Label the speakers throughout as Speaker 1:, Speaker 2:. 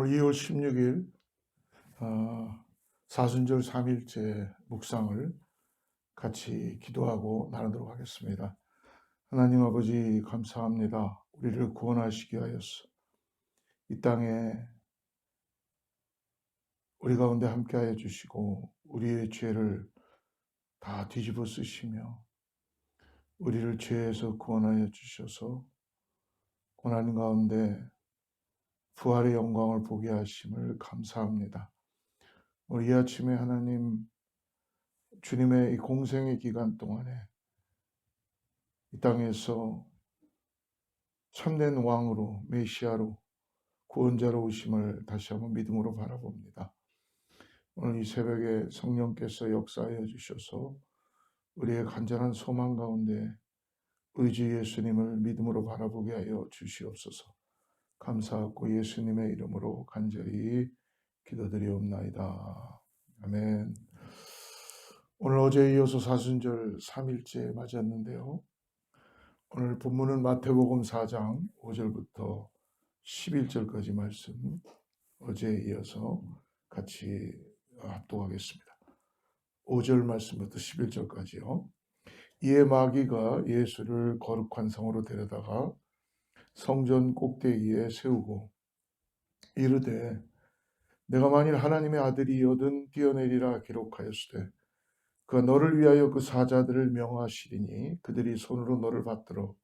Speaker 1: 오늘 2월 16일 사순절 3일째 묵상을 같이 기도하고 나누도록 하겠습니다. 하나님 아버지 감사합니다. 우리를 구원하시기 하여서 이 땅에 우리 가운데 함께하여 주시고 우리의 죄를 다 뒤집어 쓰시며 우리를 죄에서 구원하여 주셔서 고난 가운데 부활의 영광을 보게 하심을 감사합니다. 오늘 이 아침에 하나님 주님의 이 공생의 기간 동안에 이 땅에서 참된 왕으로 메시아로 구원자로 오심을 다시 한번 믿음으로 바라봅니다. 오늘 이 새벽에 성령께서 역사하여 주셔서 우리의 간절한 소망 가운데 의지 예수님을 믿음으로 바라보게 하여 주시옵소서. 감사하고 예수님의 이름으로 간절히 기도드리옵나이다. 아멘. 오늘 어제에 이어서 사순절 3일째 맞았는데요. 오늘 본문은 마태복음 4장 5절부터 11절까지 말씀 어제에 이어서 같이 합독하겠습니다. 5절 말씀부터 11절까지요. 이에 마귀가 예수를 거룩한 성으로 데려다가 성전 꼭대기에 세우고 이르되 내가 만일 하나님의 아들이거든 뛰어내리라 기록하였으되 그가 너를 위하여 그 사자들을 명하시리니 그들이 손으로 너를 받들어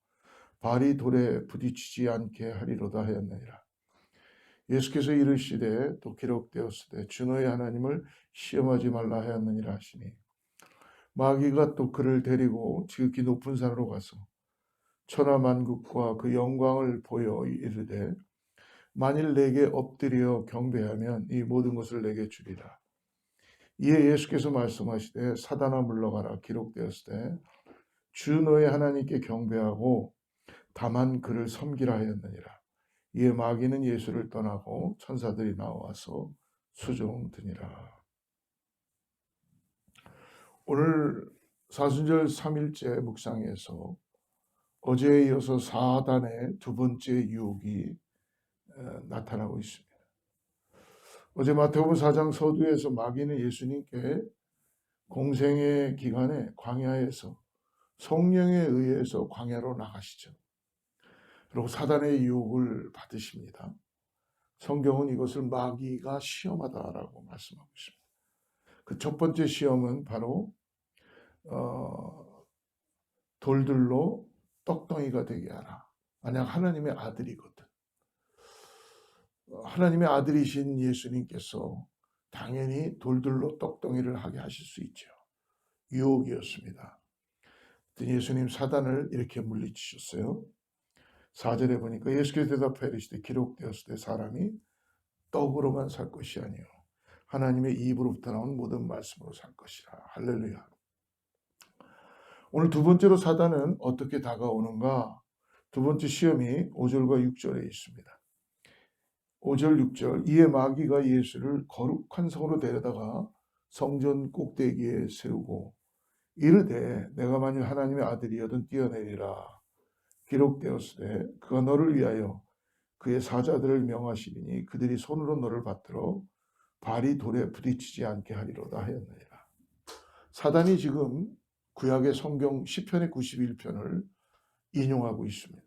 Speaker 1: 발이 돌에 부딪히지 않게 하리로다 하였느니라. 예수께서 이르시되 또 기록되었으되 주 너의 하나님을 시험하지 말라 하였느니라 하시니 마귀가 또 그를 데리고 지극히 높은 산으로 가서 천하만국과 그 영광을 보여 이르되 만일 내게 엎드려 경배하면 이 모든 것을 내게 주리라. 이에 예수께서 말씀하시되 사단아 물러가라 기록되었으되 주 너의 하나님께 경배하고 다만 그를 섬기라 하였느니라. 이에 마귀는 예수를 떠나고 천사들이 나와서 수종드니라. 오늘 사순절 3일째 묵상에서 어제에 이어서 사단의 두 번째 유혹이 나타나고 있습니다. 어제 마태복음 4장 서두에서 마귀는 예수님께 공생의 기간에 광야에서 성령에 의해서 광야로 나가시죠. 그리고 사단의 유혹을 받으십니다. 성경은 이것을 마귀가 시험하다라고 말씀하고 있습니다. 그 첫 번째 시험은 바로 돌들로 떡덩이가 되게 하라. 만약 하나님의 아들이거든. 하나님의 아들이신 예수님께서 당연히 돌들로 떡덩이를 하게 하실 수 있죠. 유혹이었습니다. 예수님 사단을 이렇게 물리치셨어요. 4절에 보니까 예수께서 대답하여 이르시되 기록되었을 때 사람이 떡으로만 살 것이 아니요 하나님의 입으로부터 나온 모든 말씀으로 살 것이라. 할렐루야. 오늘 두 번째로 사단은 어떻게 다가오는가? 두 번째 시험이 5절과 6절에 있습니다. 5절 6절 이에 마귀가 예수를 거룩한 성으로 데려다가 성전 꼭대기에 세우고 이르되 내가 만일 하나님의 아들이거든 뛰어내리라. 기록되었으되 그가 너를 위하여 그의 사자들을 명하시리니 그들이 손으로 너를 받들어 발이 돌에 부딪히지 않게 하리로다 하였느니라. 사단이 지금 구약의 성경 시편의 91편을 인용하고 있습니다.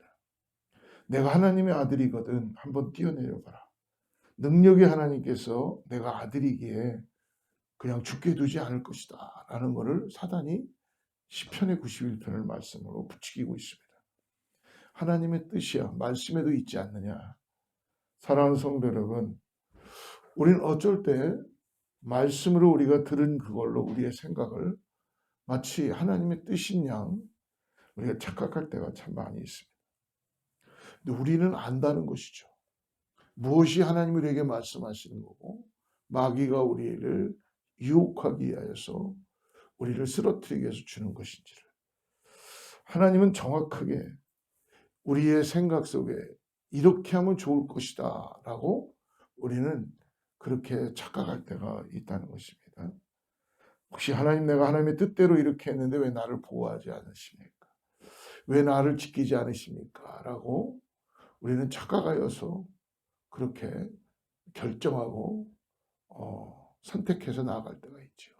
Speaker 1: 내가 하나님의 아들이거든 한번 뛰어내려봐라. 능력의 하나님께서 내가 아들이기에 그냥 죽게 두지 않을 것이다 라는 것을 사단이 시편의 91편을 말씀으로 부추기고 있습니다. 하나님의 뜻이야 말씀에도 있지 않느냐. 사랑하는 성도 여러분, 우리는 어쩔 때 말씀으로 우리가 들은 그걸로 우리의 생각을 마치 하나님의 뜻인 양 우리가 착각할 때가 참 많이 있습니다. 근데 우리는 안다는 것이죠. 무엇이 하나님이 우리에게 말씀하시는 거고 마귀가 우리를 유혹하기 위하여서 우리를 쓰러뜨리기 위해서 주는 것인지를. 하나님은 정확하게 우리의 생각 속에 이렇게 하면 좋을 것이다 라고 우리는 그렇게 착각할 때가 있다는 것입니다. 혹시 하나님 내가 하나님의 뜻대로 이렇게 했는데 왜 나를 보호하지 않으십니까? 왜 나를 지키지 않으십니까? 라고 우리는 착각하여서 그렇게 결정하고 선택해서 나아갈 때가 있죠.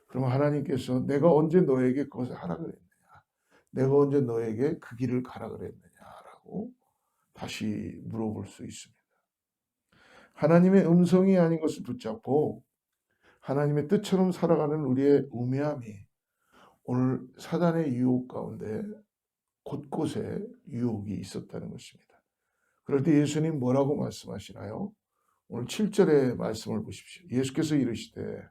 Speaker 1: 그러면 하나님께서 내가 언제 너에게 그것을 하라 그랬느냐? 내가 언제 너에게 그 길을 가라 그랬느냐라고 다시 물어볼 수 있습니다. 하나님의 음성이 아닌 것을 붙잡고 하나님의 뜻처럼 살아가는 우리의 우매함이 오늘 사단의 유혹 가운데 곳곳에 유혹이 있었다는 것입니다. 그럴 때 예수님 뭐라고 말씀하시나요? 오늘 7절의 말씀을 보십시오. 예수께서 이르시되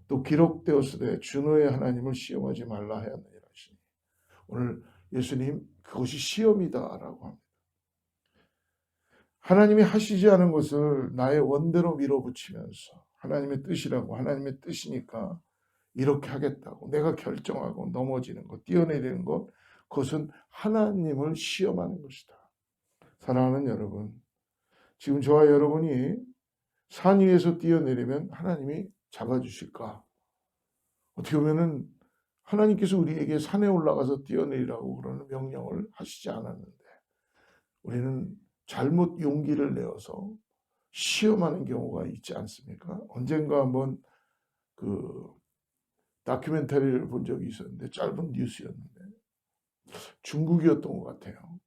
Speaker 1: 또 기록되었으되 주 너의 하나님을 시험하지 말라 하였느니라 하시니, 오늘 예수님 그것이 시험이다라고 합니다. 하나님이 하시지 않은 것을 나의 원대로 밀어붙이면서 하나님의 뜻이라고, 하나님의 뜻이니까 이렇게 하겠다고 내가 결정하고 넘어지는 것, 뛰어내리는 것, 그것은 하나님을 시험하는 것이다. 사랑하는 여러분, 지금 저와 여러분이 산 위에서 뛰어내리면 하나님이 잡아주실까? 어떻게 보면은 하나님께서 우리에게 산에 올라가서 뛰어내리라고 그러는 명령을 하시지 않았는데 우리는 잘못 용기를 내어서 시험하는 경우가 있지 않습니까? 언젠가 한번 그 다큐멘터리를 본 적이 있었는데, 짧은 뉴스였는데 중국이었던 것 같아요.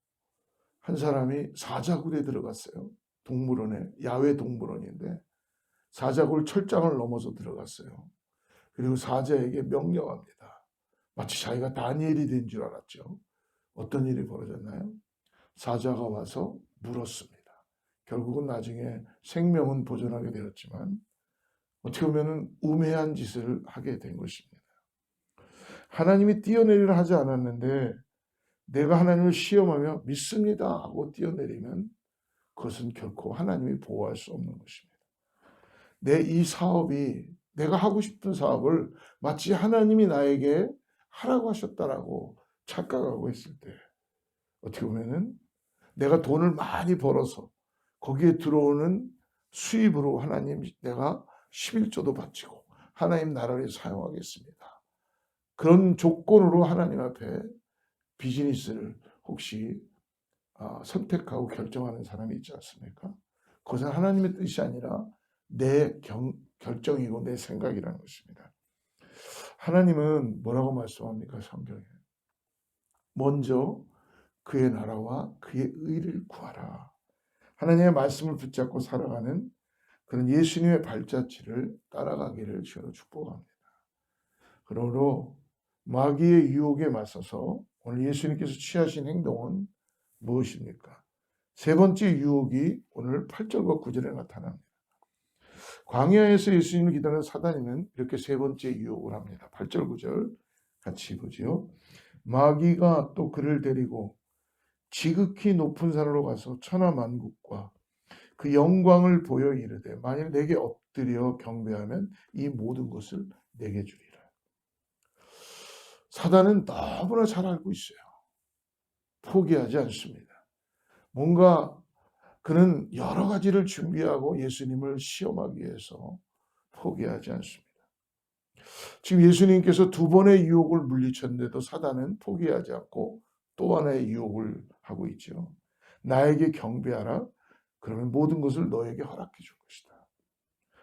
Speaker 1: 한 사람이 사자굴에 들어갔어요. 동물원에, 야외 동물원인데 사자굴 철장을 넘어서 들어갔어요. 그리고 사자에게 명령합니다. 마치 자기가 다니엘이 된 줄 알았죠. 어떤 일이 벌어졌나요? 사자가 와서 물었습니다. 결국은 나중에 생명은 보존하게 되었지만 어떻게 보면 우매한 짓을 하게 된 것입니다. 하나님이 뛰어내리라 하지 않았는데 내가 하나님을 시험하며 믿습니다 하고 뛰어내리면 그것은 결코 하나님이 보호할 수 없는 것입니다. 내 이 사업이, 내가 하고 싶은 사업을 마치 하나님이 나에게 하라고 하셨다라고 착각하고 있을 때 어떻게 보면은 내가 돈을 많이 벌어서 거기에 들어오는 수입으로 하나님 내가 11조도 바치고 하나님 나라를 사용하겠습니다. 그런 조건으로 하나님 앞에 비즈니스를 혹시 선택하고 결정하는 사람이 있지 않습니까? 그것은 하나님의 뜻이 아니라 내 결정이고 내 생각이라는 것입니다. 하나님은 뭐라고 말씀합니까? 성경에. 먼저 그의 나라와 그의 의를 구하라. 하나님의 말씀을 붙잡고 살아가는 그런 예수님의 발자취를 따라가기를 주로 축복합니다. 그러므로 마귀의 유혹에 맞서서 오늘 예수님께서 취하신 행동은 무엇입니까? 세 번째 유혹이 오늘 8절과 9절에 나타납니다. 광야에서 예수님을 기다리는 사단이는 이렇게 세 번째 유혹을 합니다. 8절 9절 같이 보지요. 마귀가 또 그를 데리고 지극히 높은 산으로 가서 천하만국과 그 영광을 보여 이르되 만일 내게 엎드려 경배하면 이 모든 것을 내게 주리라. 사단은 너무나 잘 알고 있어요. 포기하지 않습니다. 뭔가 그는 여러 가지를 준비하고 예수님을 시험하기 위해서 포기하지 않습니다. 지금 예수님께서 두 번의 유혹을 물리쳤는데도 사단은 포기하지 않고 또 하나의 유혹을 하고 있죠. 나에게 경배하라. 그러면 모든 것을 너에게 허락해 줄 것이다.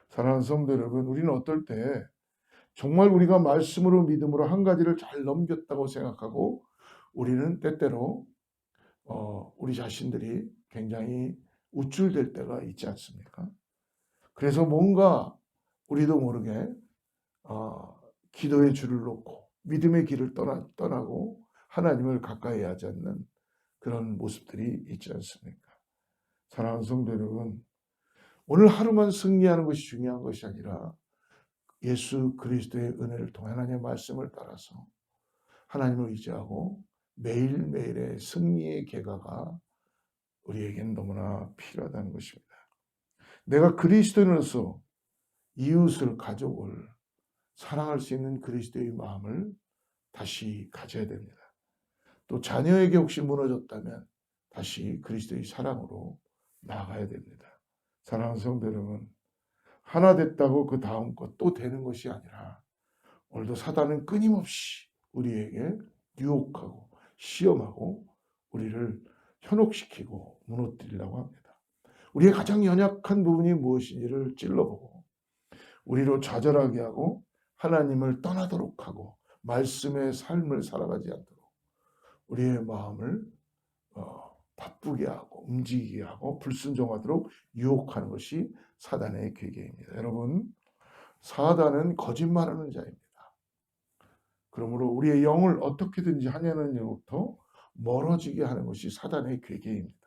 Speaker 1: 사랑하는 성도 여러분, 우리는 어떨 때 정말 우리가 말씀으로 믿음으로 한 가지를 잘 넘겼다고 생각하고 우리는 때때로 우리 자신들이 굉장히 우쭐될 때가 있지 않습니까? 그래서 뭔가 우리도 모르게 기도의 줄을 놓고 믿음의 길을 떠나고 하나님을 가까이 하지 않는 그런 모습들이 있지 않습니까? 사랑하는 성도 여러분, 오늘 하루만 승리하는 것이 중요한 것이 아니라 예수 그리스도의 은혜를 통해 하나님의 말씀을 따라서 하나님을 의지하고 매일매일의 승리의 계가가 우리에게는 너무나 필요하다는 것입니다. 내가 그리스도인으로서 이웃을, 가족을 사랑할 수 있는 그리스도의 마음을 다시 가져야 됩니다. 또 자녀에게 혹시 무너졌다면 다시 그리스도의 사랑으로 나아가야 됩니다. 사랑하는 성도 여러분, 하나 됐다고 그 다음 것 또 되는 것이 아니라 오늘도 사단은 끊임없이 우리에게 유혹하고 시험하고 우리를 현혹시키고 무너뜨리려고 합니다. 우리의 가장 연약한 부분이 무엇인지를 찔러보고 우리로 좌절하게 하고 하나님을 떠나도록 하고 말씀의 삶을 살아가지 않도록 우리의 마음을 바쁘게 하고 움직이게 하고 불순종하도록 유혹하는 것이 사단의 계계입니다. 여러분, 사단은 거짓말하는 자입니다. 그러므로 우리의 영을 어떻게든지 하냐는 일로부터 멀어지게 하는 것이 사단의 계계입니다.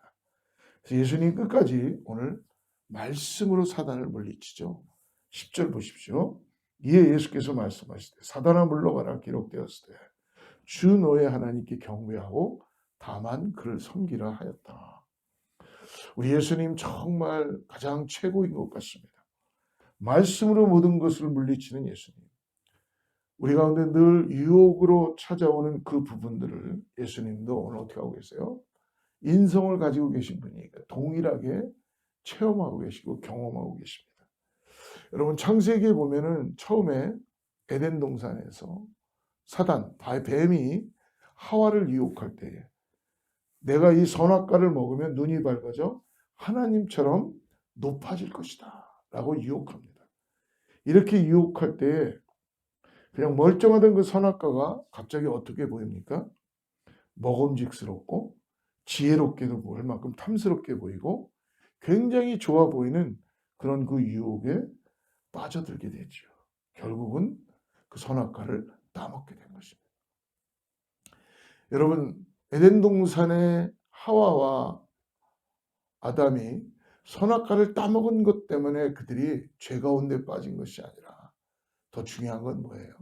Speaker 1: 그래서 예수님 끝까지 오늘 말씀으로 사단을 물리치죠. 10절 보십시오. 이에 예수께서 말씀하시되 사단아 물러가라 기록되었으되 주 너의 하나님께 경배하고 다만 그를 섬기라 하였다. 우리 예수님 정말 가장 최고인 것 같습니다. 말씀으로 모든 것을 물리치는 예수님. 우리 가운데 늘 유혹으로 찾아오는 그 부분들을 예수님도 오늘 어떻게 하고 계세요? 인성을 가지고 계신 분이니까 동일하게 체험하고 계시고 경험하고 계십니다. 여러분 창세기에 보면은 처음에 에덴 동산에서 사단, 뱀이 하와를 유혹할 때에 내가 이 선악과를 먹으면 눈이 밝아져 하나님처럼 높아질 것이다 라고 유혹합니다. 이렇게 유혹할 때에 그냥 멀쩡하던 그 선악과가 갑자기 어떻게 보입니까? 먹음직스럽고 지혜롭게도 보일 만큼 탐스럽게 보이고 굉장히 좋아 보이는 그런 그 유혹에 빠져들게 되죠. 결국은 그 선악과를 따먹게 된 것입니다. 여러분, 에덴 동산의 하와와 아담이 선악과를 따먹은 것 때문에 그들이 죄 가운데 빠진 것이 아니라 더 중요한 건 뭐예요?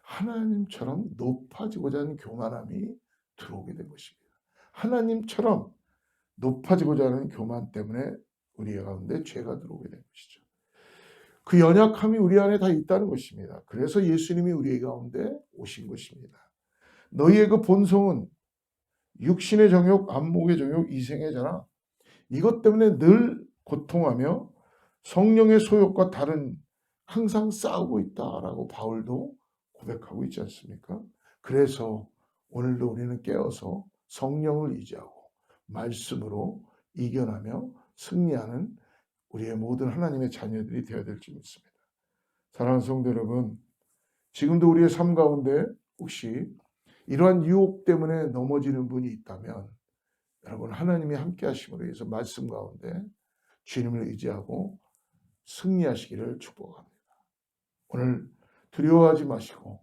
Speaker 1: 하나님처럼 높아지고자 하는 교만함이 들어오게 된 것입니다. 하나님처럼 높아지고자 하는 교만 때문에 우리 가운데 죄가 들어오게 된 것이죠. 그 연약함이 우리 안에 다 있다는 것입니다. 그래서 예수님이 우리 가운데 오신 것입니다. 너희의 그 본성은 육신의 정욕, 안목의 정욕, 이생의 자랑 이것 때문에 늘 고통하며 성령의 소욕과 다른 항상 싸우고 있다라고 바울도 고백하고 있지 않습니까? 그래서 오늘도 우리는 깨어서 성령을 의지하고 말씀으로 이겨나며 승리하는 우리의 모든 하나님의 자녀들이 되어야 될 줄 믿습니다. 사랑하는 성도 여러분, 지금도 우리의 삶 가운데 혹시 이러한 유혹 때문에 넘어지는 분이 있다면 여러분 하나님이 함께 하심으로 해서 말씀 가운데 주님을 의지하고 승리하시기를 축복합니다. 오늘 두려워하지 마시고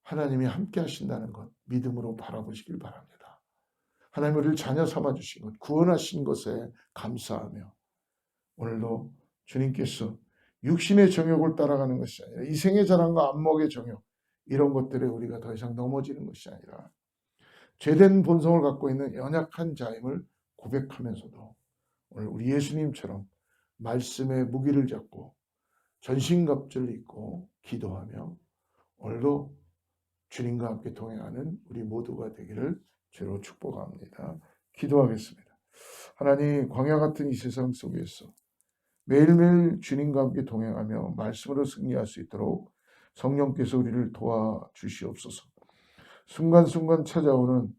Speaker 1: 하나님이 함께 하신다는 것 믿음으로 바라보시길 바랍니다. 하나님 우리를 자녀 삼아주신 것 구원하신 것에 감사하며 오늘도 주님께서 육신의 정욕을 따라가는 것이 아니라 이생의 자랑과 안목의 정욕 이런 것들에 우리가 더 이상 넘어지는 것이 아니라 죄된 본성을 갖고 있는 연약한 자임을 고백하면서도 오늘 우리 예수님처럼 말씀의 무기를 잡고 전신갑주를 입고 기도하며 오늘도 주님과 함께 동행하는 우리 모두가 되기를 주로 축복합니다. 기도하겠습니다. 하나님 광야 같은 이 세상 속에서 매일매일 주님과 함께 동행하며 말씀으로 승리할 수 있도록 성령께서 우리를 도와주시옵소서. 순간순간 찾아오는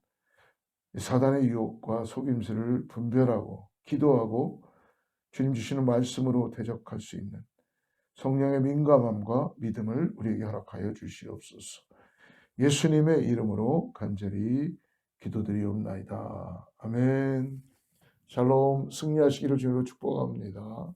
Speaker 1: 사단의 유혹과 속임수를 분별하고 기도하고 주님 주시는 말씀으로 대적할 수 있는 성령의 민감함과 믿음을 우리에게 허락하여 주시옵소서. 예수님의 이름으로 간절히 기도드리옵나이다. 아멘. 샬롬. 승리하시기를 주님으로 축복합니다.